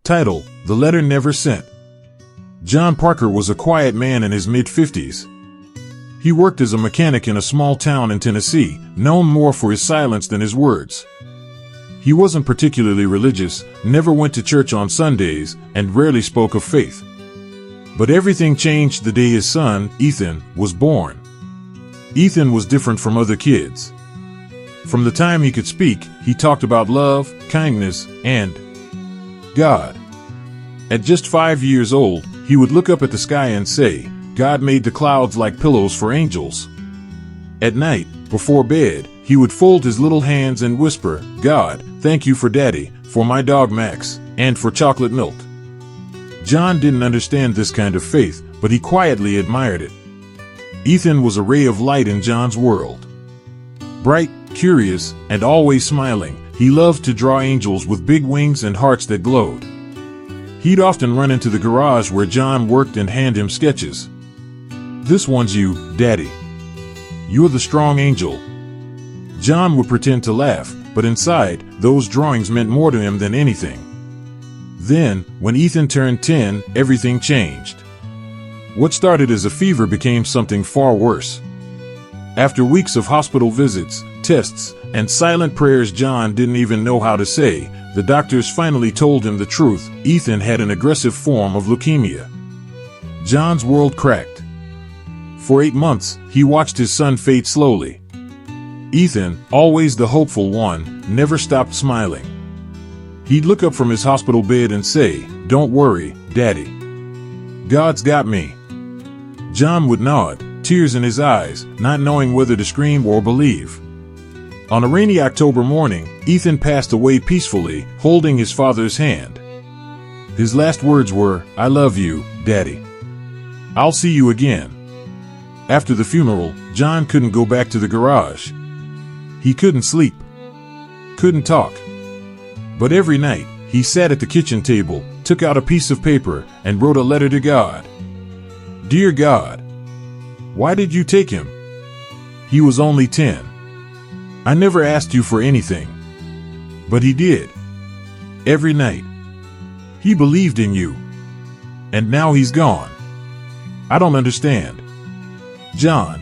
Title: The Letter Never Sent. John Parker was a quiet man in his mid-50s. He worked as a mechanic in a small town in Tennessee, known more for his silence than his words. He wasn't particularly religious, never went to church on Sundays, and rarely spoke of faith. But everything changed the day his son, Ethan, was born. Ethan was different from other kids. From the time he could speak, he talked about love, kindness, and God. At just 5 years old, he would look up at the sky and say, "God made the clouds like pillows for angels." At night, before bed, he would fold his little hands and whisper, "God, thank you for Daddy, for my dog Max, and for chocolate milk." John didn't understand this kind of faith, but he quietly admired it. Ethan was a ray of light in John's world. Bright, curious, and always smiling, he loved to draw angels with big wings and hearts that glowed. He'd often run into the garage where John worked and hand him sketches. "This one's you, Daddy. You're the strong angel." John would pretend to laugh, but inside, those drawings meant more to him than anything. Then, when Ethan turned 10, everything changed. What started as a fever became something far worse. After weeks of hospital visits, tests, and silent prayers John didn't even know how to say, the doctors finally told him the truth: Ethan had an aggressive form of leukemia. John's world cracked. For 8 months, he watched his son fade slowly. Ethan, always the hopeful one, never stopped smiling. He'd look up from his hospital bed and say, "Don't worry, Daddy. God's got me." John would nod, tears in his eyes, not knowing whether to scream or believe. On a rainy October morning, Ethan passed away peacefully, holding his father's hand. His last words were, "I love you, Daddy. I'll see you again." After the funeral, John couldn't go back to the garage. He couldn't sleep, couldn't talk. But every night, he sat at the kitchen table, took out a piece of paper, and wrote a letter to God. "Dear God, why did you take him? He was only 10. I never asked you for anything. But he did. Every night. He believed in you. And now he's gone. I don't understand. John."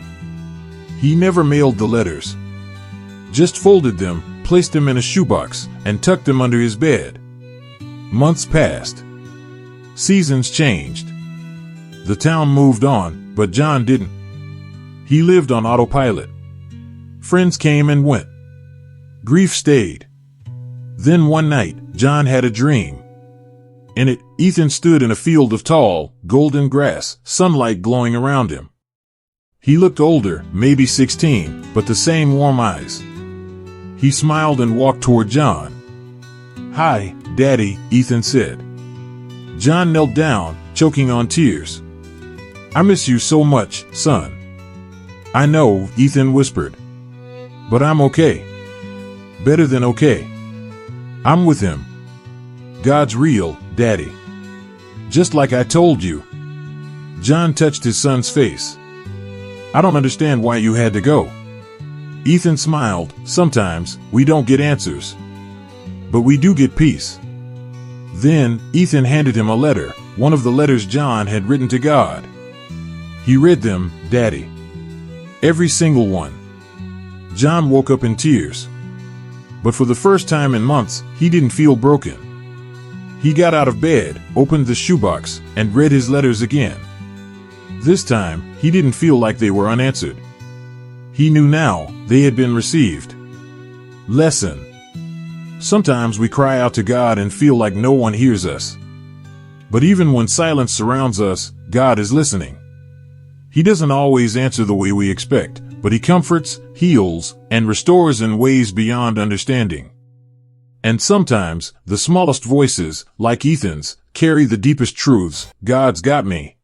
He never mailed the letters. Just folded them, placed them in a shoebox, and tucked them under his bed. Months passed. Seasons changed. The town moved on, but John didn't. He lived on autopilot. Friends came and went. Grief stayed. Then one night, John had a dream. In it, Ethan stood in a field of tall, golden grass, sunlight glowing around him. He looked older, maybe 16, but the same warm eyes. He smiled and walked toward John. "Hi, Daddy," Ethan said. John knelt down, choking on tears. "I miss you so much, son." "I know," Ethan whispered. "But I'm okay. Better than okay. I'm with him. God's real, Daddy. Just like I told you." John touched his son's face. "I don't understand why you had to go." Ethan smiled. "Sometimes, we don't get answers. But we do get peace." Then, Ethan handed him a letter, one of the letters John had written to God. He read them, "Daddy." Every single one. John woke up in tears. But for the first time in months, he didn't feel broken. He got out of bed, opened the shoebox, and read his letters again. This time, he didn't feel like they were unanswered. He knew now they had been received. Lesson: sometimes we cry out to God and feel like no one hears us. But even when silence surrounds us, God is listening. He doesn't always answer the way we expect, but he comforts, heals, and restores in ways beyond understanding. And sometimes, the smallest voices, like Ethan's, carry the deepest truths. God's got me.